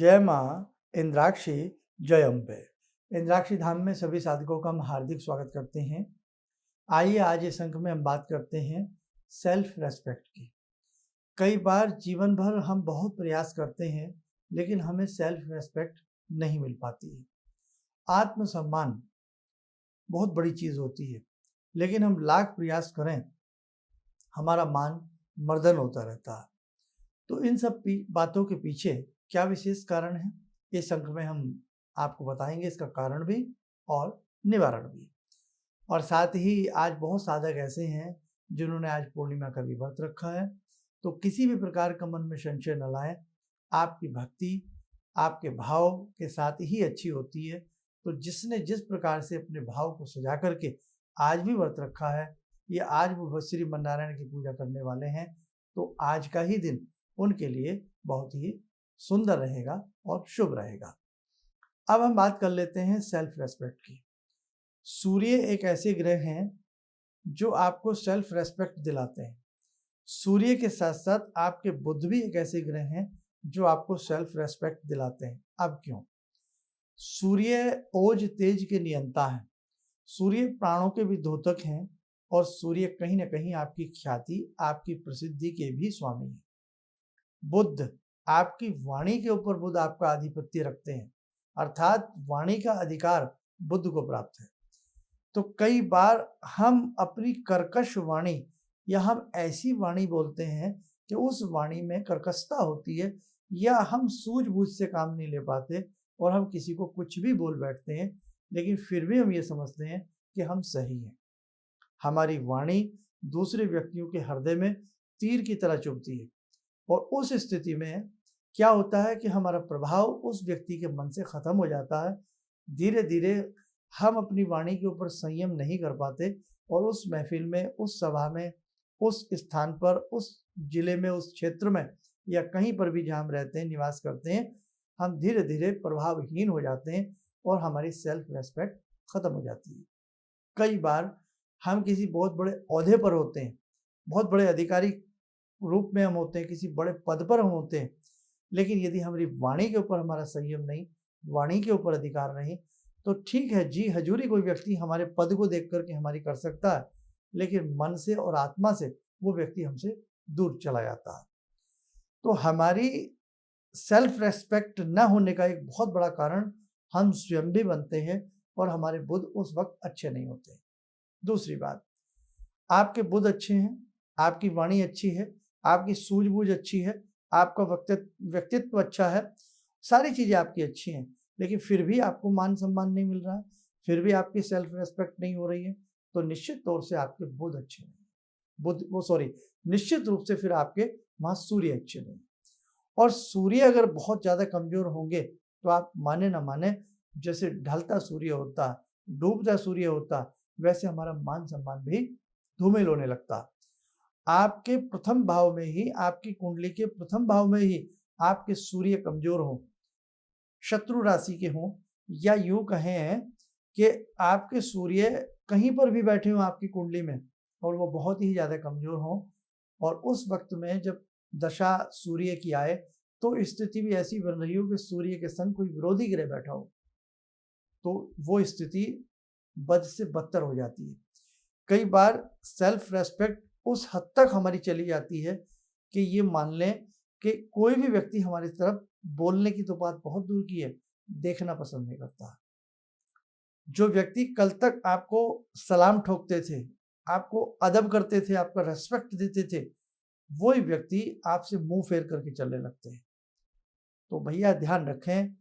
जय माँ इंद्राक्षी जय अम्बे। इंद्राक्षी धाम में सभी साधकों का हम हार्दिक स्वागत करते हैं। आइए आज इस अंक में हम बात करते हैं सेल्फ रेस्पेक्ट की। कई बार जीवन भर हम बहुत प्रयास करते हैं लेकिन हमें सेल्फ रेस्पेक्ट नहीं मिल पाती है। आत्मसम्मान बहुत बड़ी चीज़ होती है लेकिन हम लाख प्रयास करें हमारा मान मर्दन होता रहता है। तो इन सब बातों के पीछे क्या विशेष कारण है, इस अंक में हम आपको बताएंगे इसका कारण भी और निवारण भी। और साथ ही आज बहुत साधक ऐसे हैं जिन्होंने आज पूर्णिमा का भी व्रत रखा है। तो किसी भी प्रकार का मन में संशय न लाएं, आपकी भक्ति आपके भाव के साथ ही अच्छी होती है। तो जिसने जिस प्रकार से अपने भाव को सजा करके आज भी व्रत रखा है, ये आज वो श्री नारायण की पूजा करने वाले हैं, तो आज का ही दिन उनके लिए बहुत ही सुंदर रहेगा और शुभ रहेगा। अब हम बात कर लेते हैं सेल्फ रेस्पेक्ट की। सूर्य एक ऐसे ग्रह हैं जो आपको सेल्फ रेस्पेक्ट दिलाते हैं। सूर्य के साथ साथ आपके बुध भी एक ऐसे ग्रह हैं जो आपको सेल्फ रेस्पेक्ट दिलाते हैं। अब क्यों? सूर्य ओज तेज के नियंता है, सूर्य प्राणों के भी द्योतक हैं और सूर्य कहीं ना कहीं आपकी ख्याति आपकी प्रसिद्धि के भी स्वामी हैं। बुध आपकी वाणी के ऊपर बुध आपका आधिपत्य रखते हैं, अर्थात वाणी का अधिकार बुध को प्राप्त है। तो कई बार हम अपनी कर्कश वाणी या हम ऐसी वाणी बोलते हैं कि उस वाणी में कर्कशता होती है या हम सूझबूझ से काम नहीं ले पाते और हम किसी को कुछ भी बोल बैठते हैं, लेकिन फिर भी हम ये समझते हैं कि हम सही हैं। हमारी वाणी दूसरे व्यक्तियों के हृदय में तीर की तरह चुभती है और उस स्थिति में क्या होता है कि हमारा प्रभाव उस व्यक्ति के मन से खत्म हो जाता है। धीरे धीरे हम अपनी वाणी के ऊपर संयम नहीं कर पाते और उस महफिल में, उस सभा में, उस स्थान पर, उस जिले में, उस क्षेत्र में या कहीं पर भी जहाँ हम रहते हैं, निवास करते हैं, हम धीरे धीरे प्रभावहीन हो जाते हैं और हमारी सेल्फ रेस्पेक्ट खत्म हो जाती है। कई बार हम किसी बहुत बड़े ओहदे पर होते हैं, बहुत बड़े अधिकारी रूप में हम होते हैं, किसी बड़े पद पर हम होते हैं, लेकिन यदि हमारी वाणी के ऊपर हमारा संयम नहीं, वाणी के ऊपर अधिकार नहीं, तो ठीक है जी हजूरी कोई व्यक्ति हमारे पद को देख करके हमारी कर सकता है, लेकिन मन से और आत्मा से वो व्यक्ति हमसे दूर चला जाता है। तो हमारी सेल्फ रेस्पेक्ट न होने का एक बहुत बड़ा कारण हम स्वयं भी बनते हैं और हमारे बुध उस वक्त अच्छे नहीं होते। दूसरी बात, आपके बुध अच्छे हैं, आपकी वाणी अच्छी है, आपकी सूझबूझ अच्छी है, आपका व्यक्तित्व अच्छा है, सारी चीज़ें आपकी अच्छी हैं, लेकिन फिर भी आपको मान सम्मान नहीं मिल रहा है, फिर भी आपकी सेल्फ रेस्पेक्ट नहीं हो रही है, तो निश्चित तौर से आपके बुध अच्छे नहीं, निश्चित रूप से फिर आपके वहाँ सूर्य अच्छे नहीं। और सूर्य अगर बहुत ज़्यादा कमजोर होंगे तो आप माने ना माने, जैसे ढलता सूर्य होता, डूबता सूर्य होता, वैसे हमारा मान सम्मान भी धूमिल होने लगता। आपके प्रथम भाव में ही, आपकी कुंडली के प्रथम भाव में ही आपके सूर्य कमजोर हों, शत्रु राशि के हों, या यूं कहें कि आपके सूर्य कहीं पर भी बैठे हों आपकी कुंडली में और वो बहुत ही ज़्यादा कमजोर हों, और उस वक्त में जब दशा सूर्य की आए तो स्थिति भी ऐसी बन रही हो कि सूर्य के संग कोई विरोधी ग्रह बैठा हो, तो वो स्थिति बद से बदतर हो जाती है। कई बार सेल्फ रेस्पेक्ट उस हद तक हमारी चली जाती है कि ये मान लें कि कोई भी व्यक्ति हमारी तरफ बोलने की तो बात बहुत दूर की है, देखना पसंद नहीं करता। जो व्यक्ति कल तक आपको सलाम ठोकते थे, आपको अदब करते थे, आपका रेस्पेक्ट देते थे, वही व्यक्ति आपसे मुंह फेर करके चलने लगते हैं। तो भैया ध्यान रखें,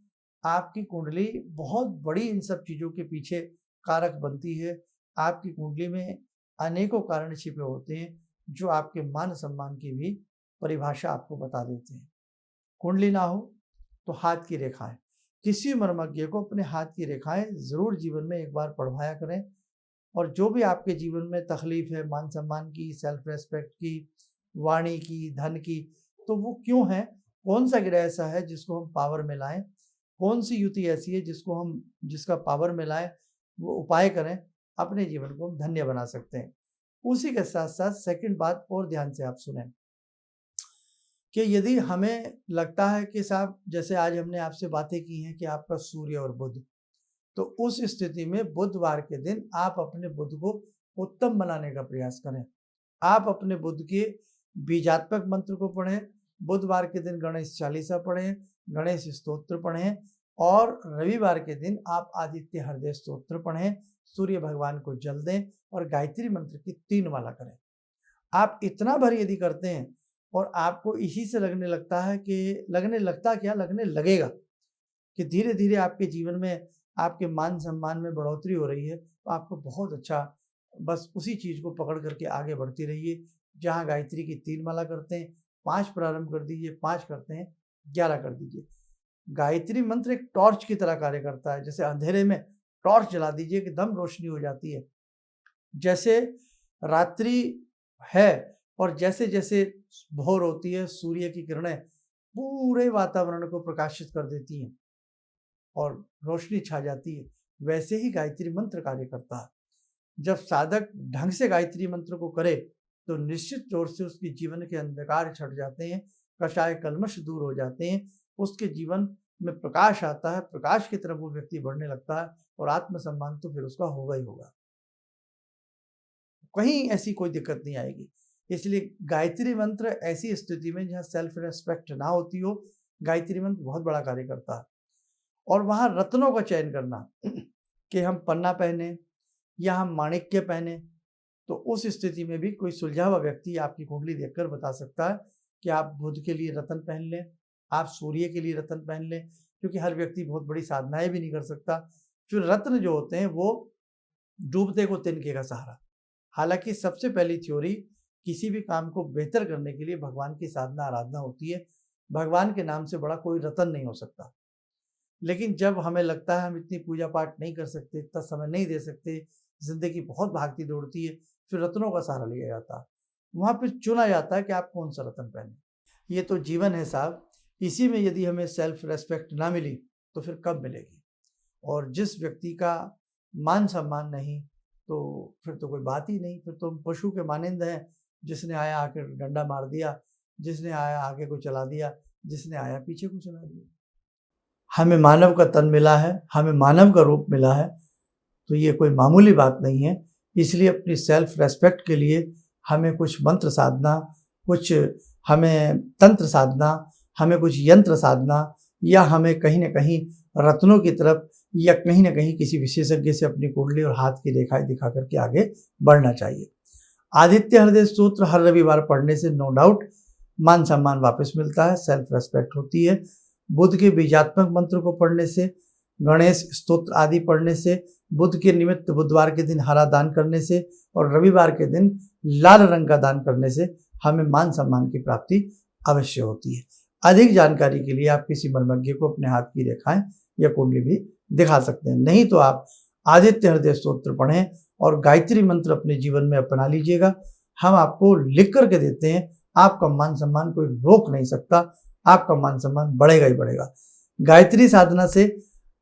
आपकी कुंडली बहुत बड़ी इन सब चीज़ों के पीछे कारक बनती है। आपकी कुंडली में अनेकों कारण छिपे होते हैं जो आपके मान सम्मान की भी परिभाषा आपको बता देते हैं। कुंडली ना हो तो हाथ की रेखाएं, किसी मर्मज्ञ को अपने हाथ की रेखाएं जरूर जीवन में एक बार पढ़वाया करें। और जो भी आपके जीवन में तकलीफ है, मान सम्मान की, सेल्फ रेस्पेक्ट की, वाणी की, धन की, तो वो क्यों है, कौन सा ग्रह ऐसा है जिसको हम पावर में लाएं, कौन सी युति ऐसी है जिसका पावर में लाएं, वो उपाय करें, अपने जीवन को धन्य बना सकते हैं। उसी के साथ साथ सेकंड बात और ध्यान से आप सुनें कि यदि हमें लगता है कि साहब जैसे आज हमने आपसे बातें की हैं कि आपका सूर्य और बुध, तो उस स्थिति में बुधवार के दिन आप अपने बुध को उत्तम बनाने का प्रयास करें। आप अपने बुध के बीजात्मक मंत्र को पढ़ें, बुधवार के दिन गणेश चालीसा पढ़ें, गणेश स्तोत्र पढ़ें और रविवार के दिन आप आदित्य हृदय स्तोत्र पढ़ें, सूर्य भगवान को जल दें और गायत्री मंत्र की 3 माला करें। आप इतना भर यदि करते हैं और आपको इसी से लगने लगेगा कि धीरे धीरे आपके जीवन में आपके मान सम्मान में बढ़ोतरी हो रही है, तो आपको बहुत अच्छा, बस उसी चीज़ को पकड़ करके आगे बढ़ती रहिए। जहाँ गायत्री की 3 माला करते हैं, 5 प्रारंभ कर दीजिए, 5 करते हैं, 11 कर दीजिए। गायत्री मंत्र एक टॉर्च की तरह कार्य करता है। जैसे अंधेरे में टॉर्च जला दीजिए कि दम रोशनी हो जाती है। जैसे रात्रि है और जैसे जैसे भोर होती है, सूर्य की किरणें पूरे वातावरण को प्रकाशित कर देती हैं और रोशनी छा जाती है, वैसे ही गायत्री मंत्र कार्य करता है। जब साधक ढंग से गायत्री मंत्र को करे तो निश्चित तौर से उसके जीवन के अंधकार छट जाते हैं, कषाय कल्मश दूर हो जाते हैं, उसके जीवन में प्रकाश आता है, प्रकाश की तरफ वो व्यक्ति बढ़ने लगता है और आत्मसम्मान तो फिर उसका होगा ही होगा, कहीं ऐसी कोई दिक्कत नहीं आएगी। इसलिए गायत्री मंत्र ऐसी स्थिति में जहाँ सेल्फ रेस्पेक्ट ना होती हो, गायत्री मंत्र बहुत बड़ा कार्य करता है। और वहाँ रत्नों का चयन करना कि हम पन्ना पहने या हम माणिक्य पहने, तो उस स्थिति में भी कोई सुलझा हुआ व्यक्ति आपकी कुंडली देखकर बता सकता है कि आप बुध के लिए रत्न पहन लें, आप सूर्य के लिए रत्न पहन लें, क्योंकि हर व्यक्ति बहुत बड़ी साधनाएं भी नहीं कर सकता। फिर रत्न जो होते हैं वो डूबते को तिनके का सहारा। हालांकि सबसे पहली थ्योरी किसी भी काम को बेहतर करने के लिए भगवान की साधना आराधना होती है। भगवान के नाम से बड़ा कोई रत्न नहीं हो सकता। लेकिन जब हमें लगता है हम इतनी पूजा पाठ नहीं कर सकते, इतना समय नहीं दे सकते, जिंदगी बहुत भागती दौड़ती है, फिर रत्नों का सहारा लिया जाता है। वहाँ फिर चुना जाता है कि आप कौन सा रत्न पहने। ये तो जीवन है साहब, इसी में यदि हमें सेल्फ रेस्पेक्ट ना मिली तो फिर कब मिलेगी। और जिस व्यक्ति का मान सम्मान नहीं तो फिर तो कोई बात ही नहीं, फिर तो हम पशु के मानिंद हैं। जिसने आया आके डंडा मार दिया, जिसने आया आगे को चला दिया, जिसने आया पीछे को चला दिया। हमें मानव का तन मिला है, हमें मानव का रूप मिला है, तो ये कोई मामूली बात नहीं है। इसलिए अपनी सेल्फ रेस्पेक्ट के लिए हमें कुछ मंत्र साधना, कुछ हमें तंत्र साधना, हमें कुछ यंत्र साधना, या हमें कहीं ना कहीं रत्नों की तरफ या कहीं ना कहीं किसी विशेषज्ञ से अपनी कुंडली और हाथ की रेखाएं दिखा करके आगे बढ़ना चाहिए। आदित्य हृदय स्तोत्र हर रविवार पढ़ने से नो डाउट मान सम्मान वापस मिलता है, सेल्फ रेस्पेक्ट होती है। बुध के बीजात्मक मंत्र को पढ़ने से, गणेश स्तोत्र आदि पढ़ने से, बुध के निमित्त बुधवार के दिन हरा दान करने से और रविवार के दिन लाल रंग का दान करने से हमें मान सम्मान की प्राप्ति अवश्य होती है। अधिक जानकारी के लिए आप किसी मर्मज्ञ को अपने हाथ की रेखाएं या कुंडली भी दिखा सकते हैं। नहीं तो आप आदित्य हृदय स्तोत्र पढ़ें और गायत्री मंत्र अपने जीवन में अपना लीजिएगा। हम आपको लिख करके देते हैं, आपका मान सम्मान कोई रोक नहीं सकता, आपका मान सम्मान बढ़ेगा ही बढ़ेगा। गायत्री साधना से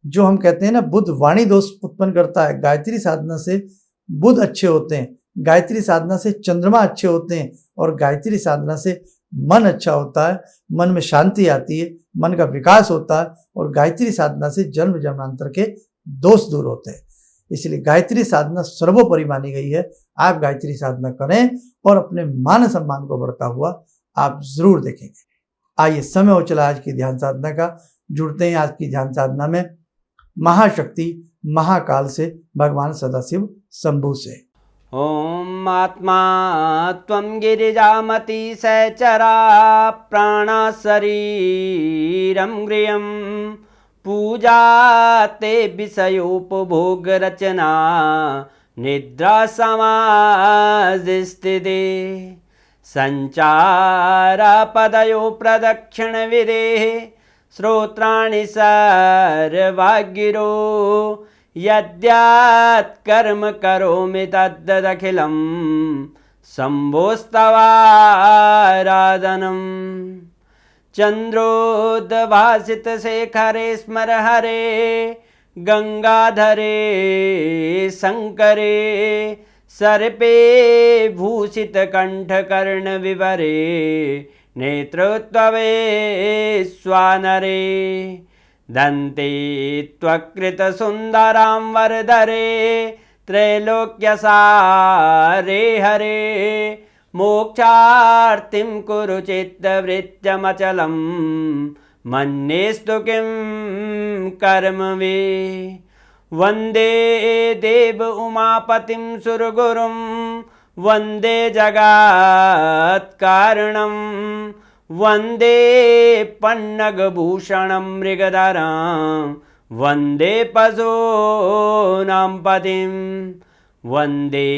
जो हम कहते हैं ना, बुध वाणी दोष उत्पन्न करता है, गायत्री साधना से बुध अच्छे होते हैं, गायत्री साधना से चंद्रमा अच्छे होते हैं और गायत्री साधना से मन अच्छा होता है, मन में शांति आती है, मन का विकास होता है और गायत्री साधना से जन्म जन्मांतर के दोष दूर होते हैं। इसलिए गायत्री साधना सर्वोपरि मानी गई है। आप गायत्री साधना करें और अपने मान सम्मान को बढ़ता हुआ आप जरूर देखेंगे। आइए, समय हो चला आज की ध्यान साधना का। जुड़ते हैं आज की ध्यान साधना में महाशक्ति महाकाल से, भगवान सदाशिव शंभु से। ओम आत्मा त्वं गिरिजामति सहचरा प्राणा शरीरं गृहं पूजा ते विषयोपभोग रचना निद्रा समाधिस्थिते संचारा पदयो प्रदक्षिण विदेः श्रोत्राणि सर्वागिरो यद्यात् कर्म करोमि तद्दखिलं शम्भोस्तवाराधनम् चन्द्रोद्भासित शेखरे स्मर हरे गंगाधरे शंकरे सर्पे भूषित कंठ कर्ण विवरे नेतृत्वे स्वानरे दन्ते त्वकृतसुन्दरां वरदरे त्रैलोक्यसारे हरे मोक्षार्तिं कुरु चित्तवृत्त्यमचलं मन्येस्तु किं कर्म वे वन्दे देव उमापतिं सुरगुरुं वन्दे जगत्कारणं वन्दे पन्नगभूषणं मृगधरं वन्दे पशूनां पतिं वन्दे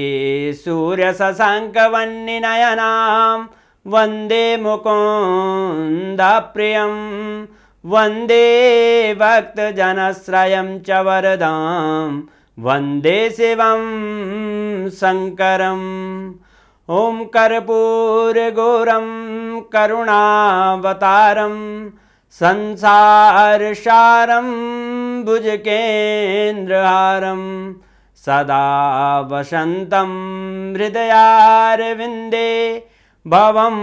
सूर्यशशाङ्कवह्निनयनां वन्दे मुकुन्दप्रियं वन्दे भक्तजनश्रयं च वरदां वन्दे शिवं शङ्करम् ॐ कर्पूरगौरं करुणावतारं संसारसारं भुजगेन्द्रहारं सदा वसन्तं हृदयारविन्दे भवं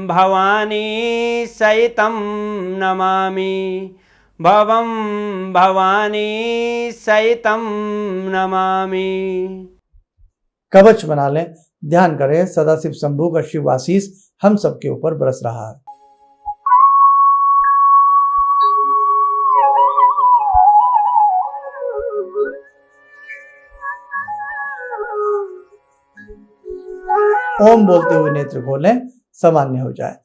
भवानी सहितं नमामि भवं भवानी सहितं नमामि। कवच बना लें, ध्यान करें, सदाशिव शंभू का शिव आशीष हम सबके ऊपर बरस रहा है। ओम बोलते हुए नेत्र खोलें, सामान्य हो जाए।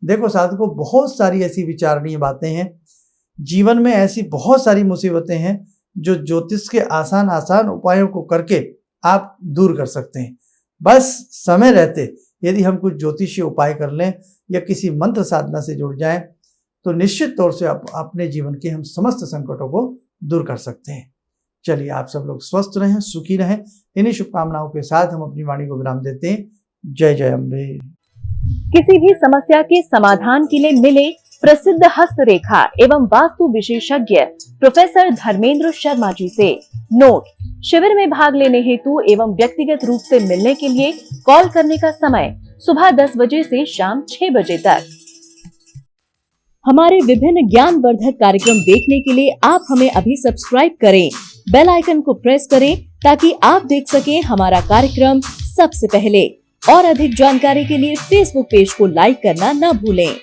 देखो साधकों, बहुत सारी ऐसी विचारणीय बातें हैं। जीवन में ऐसी बहुत सारी मुसीबतें हैं जो ज्योतिष के आसान उपायों को करके आप दूर कर सकते हैं। बस समय रहते यदि हम कुछ ज्योतिषीय उपाय कर लें या किसी मंत्र साधना से जुड़ जाएं तो निश्चित तौर से आप अपने जीवन के हम समस्त संकटों को दूर कर सकते हैं। चलिए, आप सब लोग स्वस्थ रहें, सुखी रहें। इन्हीं शुभकामनाओं के साथ हम अपनी वाणी को विराम देते हैं। जय जय अम्बे। किसी भी समस्या के समाधान के लिए मिले प्रसिद्ध हस्तरेखा एवं वास्तु विशेषज्ञ प्रोफेसर धर्मेंद्र शर्मा जी से। नोट: शिविर में भाग लेने हेतु एवं व्यक्तिगत रूप से मिलने के लिए कॉल करने का समय सुबह 10 बजे से शाम 6 बजे तक। हमारे विभिन्न ज्ञानवर्धक कार्यक्रम देखने के लिए आप हमें अभी सब्सक्राइब करें, बेल आइकन को प्रेस करें ताकि आप देख सकें हमारा कार्यक्रम सबसे पहले। और अधिक जानकारी के लिए फेसबुक पेज को लाइक करना न भूलें।